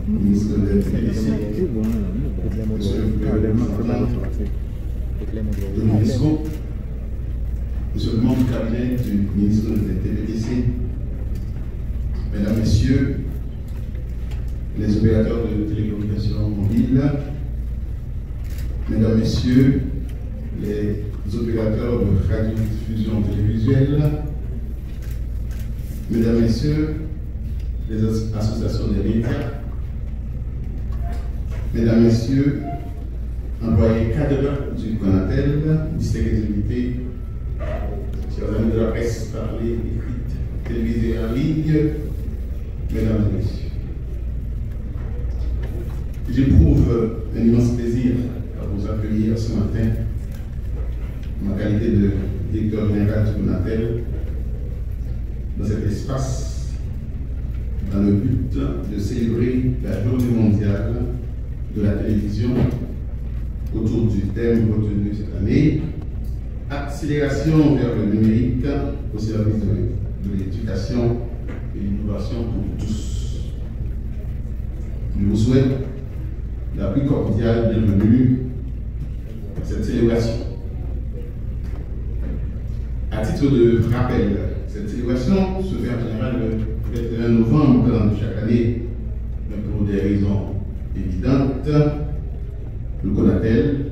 ministre de l'Éducation, Monsieur le membre du cabinet du ministre de l'Éducation, Mesdames, Messieurs, les opérateurs de télécommunications mobiles, Mesdames, Messieurs, les opérateurs de radiodiffusion télévisuelle, Mesdames, Messieurs, les associations des médias, Mesdames, Messieurs, employés cadres du CONATEL, distingués invités, chers amis de la presse parlée, écrite, télévisée en ligne, Mesdames et Messieurs. J'éprouve un immense plaisir à vous accueillir ce matin en ma qualité de directeur général du CONATEL dans cet espace dans le but de célébrer la journée mondiale de la télévision autour du thème retenu cette année, accélération vers le numérique au service de l'éducation et l'innovation pour tous. Je vous souhaite la plus cordiale bienvenue à cette célébration. À titre de rappel, cette célébration se fait en général le 21 novembre de chaque année, mais pour des raisons évidentes, le CONATEL,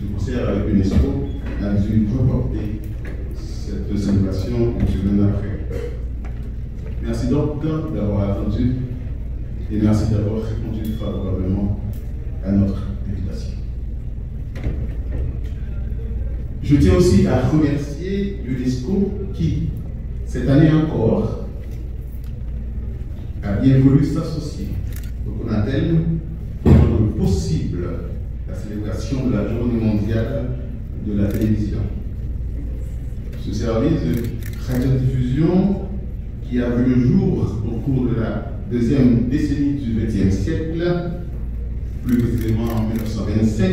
du concert avec l'UNESCO, a dû reporter cette célébration une semaine après. Merci donc d'avoir attendu et merci d'avoir répondu favorablement à notre invitation. Je tiens aussi à remercier l'UNESCO qui, cette année encore, a bien voulu s'associer au CONATEL pour rendre possible la célébration de la journée mondiale de la télévision. Ce service de radiodiffusion qui a vu le jour au cours de la deuxième décennie du XXe siècle, plus précisément en 1925,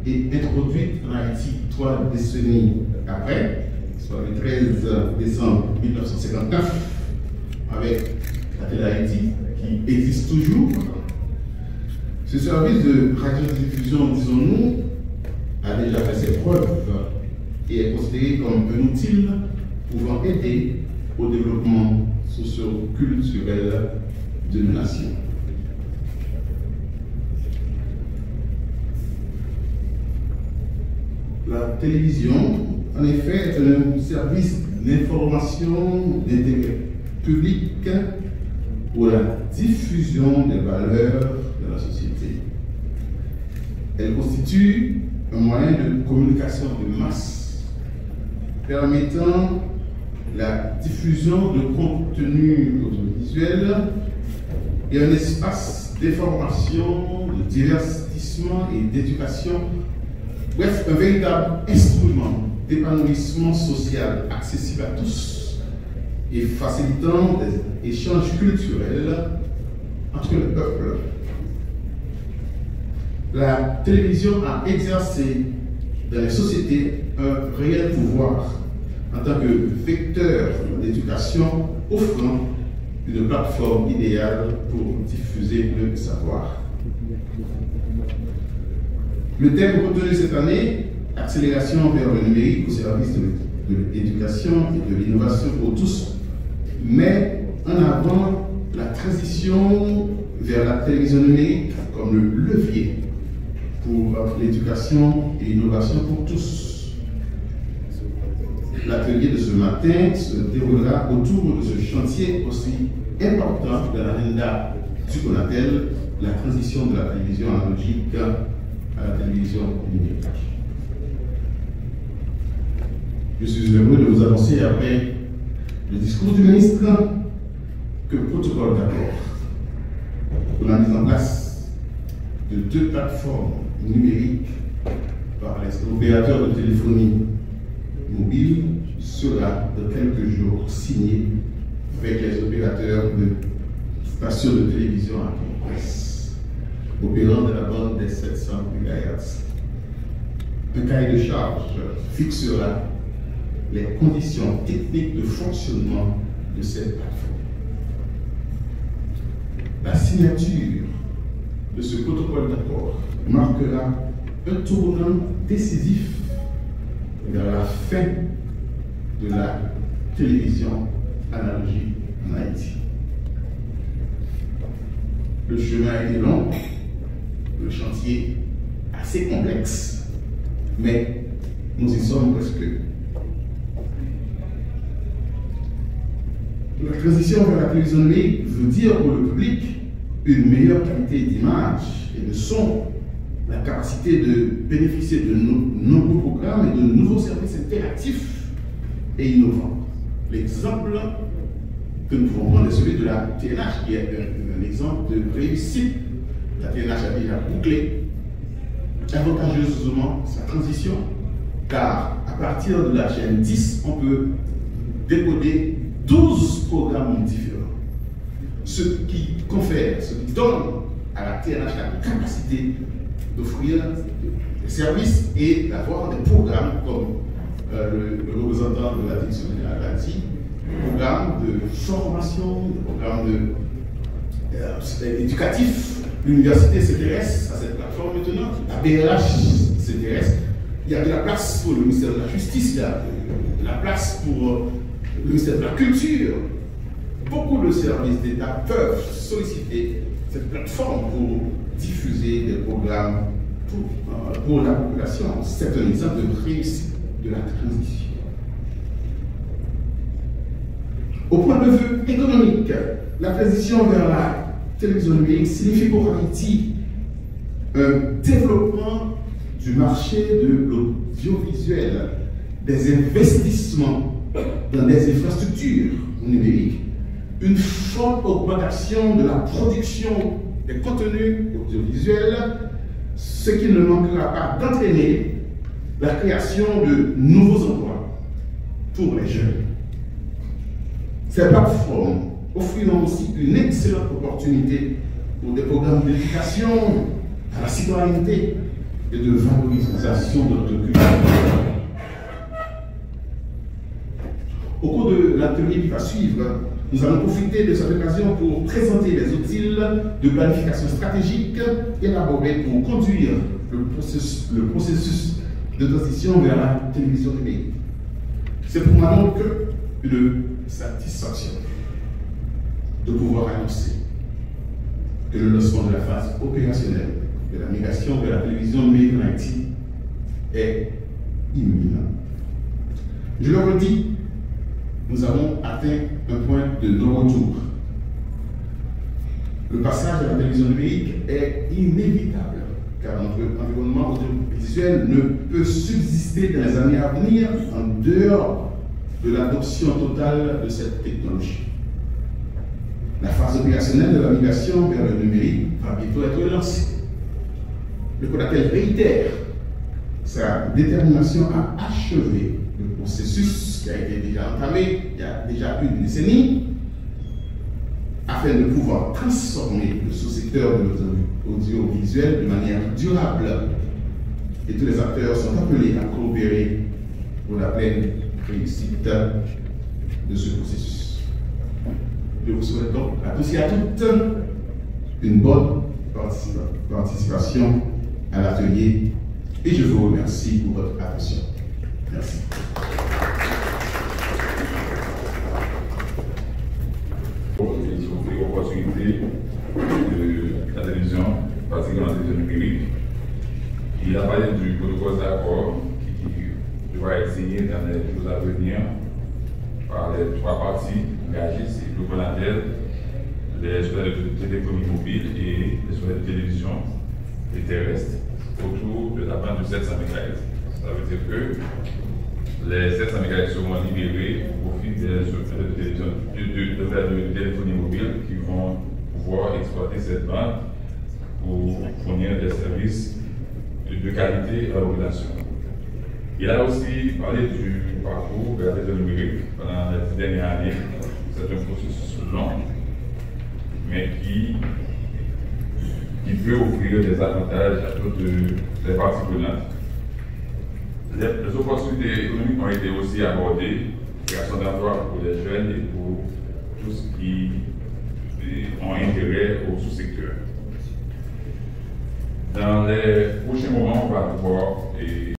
et introduite en Haïti 3 décennies après, soit le 13 décembre 1959, avec la Télé Haïti, qui existe toujours. Ce service de radiodiffusion, disons-nous, a déjà fait ses preuves et est considéré comme un outil pouvant aider au développement socio-culturel d'une nation. La télévision, en effet, est un service d'information d'intérêt public pour la diffusion des valeurs de la société. Elle constitue un moyen de communication de masse permettant la diffusion de contenus audiovisuels et un espace d'information, de divertissement et d'éducation. Bref, un véritable instrument d'épanouissement social accessible à tous et facilitant des échanges culturels entre le peuple. La télévision a exercé dans les sociétés un réel pouvoir en tant que vecteur d'éducation, offrant une plateforme idéale pour diffuser le savoir. Le thème retenu cette année, accélération vers le numérique au service de l'éducation et de l'innovation pour tous, met en avant la transition vers la télévision numérique comme le levier pour l'éducation et l'innovation pour tous. L'atelier de ce matin se déroulera autour de ce chantier aussi important de l'agenda du CONATEL, la transition de la télévision analogique à la télévision numérique. Je suis heureux de vous annoncer, après le discours du ministre, que le protocole d'accord pour la mise en place de 2 plateformes numériques par les opérateurs de téléphonie mobile sera de quelques jours signé avec les opérateurs de stations de télévision à presse opérant de la bande des 700 MHz. Un cahier de charge fixera les conditions techniques de fonctionnement de cette plateforme. La signature de ce protocole d'accord marquera un tournant décisif vers la fin de la télévision analogique en Haïti. Le chemin a été long, le chantier assez complexe, mais nous y sommes presque. La transition vers la télévision numérique veut dire pour le public une meilleure qualité d'image et de son, la capacité de bénéficier de nombreux programmes et de nouveaux services interactifs et innovants. L'exemple que nous pouvons prendre est celui de la TNH, qui est un exemple de réussite. La TNH a déjà bouclé avantageusement sa transition, car à partir de la chaîne 10, on peut décoder 12 programmes différents. Ce qui confère, ce qui donne à la TNH la capacité d'offrir des services et d'avoir des programmes comme le représentant de la direction générale l'a dit, des programmes de formation, des programmes éducatifs. L'université s'intéresse à cette plateforme maintenant, la BRH s'intéresse. Il y a de la place pour le ministère de la Justice, il y a de la place pour le ministère de la Culture. Beaucoup de services d'État peuvent solliciter cette plateforme pour diffuser des programmes pour la population. C'est un exemple de réussite de la transition. Au point de vue économique, la transition vers la télévision numérique signifie pour Haïti un développement du marché de l'audiovisuel, des investissements dans des infrastructures numériques, une forte augmentation de la production des contenus audiovisuels, ce qui ne manquera pas d'entraîner la création de nouveaux emplois pour les jeunes. Ces plateformes offriront aussi une excellente opportunité pour des programmes d'éducation à la citoyenneté et de valorisation de notre culture. Au cours de l'atelier qui va suivre, nous allons profiter de cette occasion pour présenter les outils de planification stratégique élaborés pour conduire le processus de transition vers la télévision numérique. C'est pour moi donc une satisfaction de pouvoir annoncer que le lancement de la phase opérationnelle de la migration vers la télévision numérique en Haïti est imminent. Je le redis, nous avons atteint un point de non-retour. Le passage à la télévision numérique est inévitable, car notre environnement audiovisuel ne peut subsister dans les années à venir en dehors de l'adoption totale de cette technologie. La phase opérationnelle de la migration vers le numérique va bientôt être lancée. Le Conatel réitère sa détermination à achever le processus qui a été déjà entamé il y a déjà une décennie, afin de pouvoir transformer le sous-secteur de l'audiovisuel de manière durable. Et tous les acteurs sont appelés à coopérer pour la pleine réussite de ce processus. Je vous souhaite donc à tous et à toutes une bonne participation à l'atelier et je vous remercie pour votre attention. Merci. Ils ont fait l'opportunité de la télévision, particulièrement la télévision numérique. Il a parlé du protocole d'accord qui doit être signé dans les jours à venir par les trois parties engagées, c'est le Conatel, les soldats de téléphonie mobile et les soldats de télévision et terrestre autour de la bande de 700 MHz. Ça veut dire que les 700 MHz seront libérés au profit des soldats de téléphonie mobile qui vont pouvoir exploiter cette bande pour fournir des services de qualité à la population. Il a aussi parlé du parcours vers la télévision numérique pendant les dernières années. C'est un processus long, mais qui peut offrir des avantages à toutes les parties prenantes. Les opportunités économiques ont été aussi abordées, création d'emplois pour les jeunes et pour tout ce qui ont intérêt au sous-secteur. Dans les prochains moments, on va devoir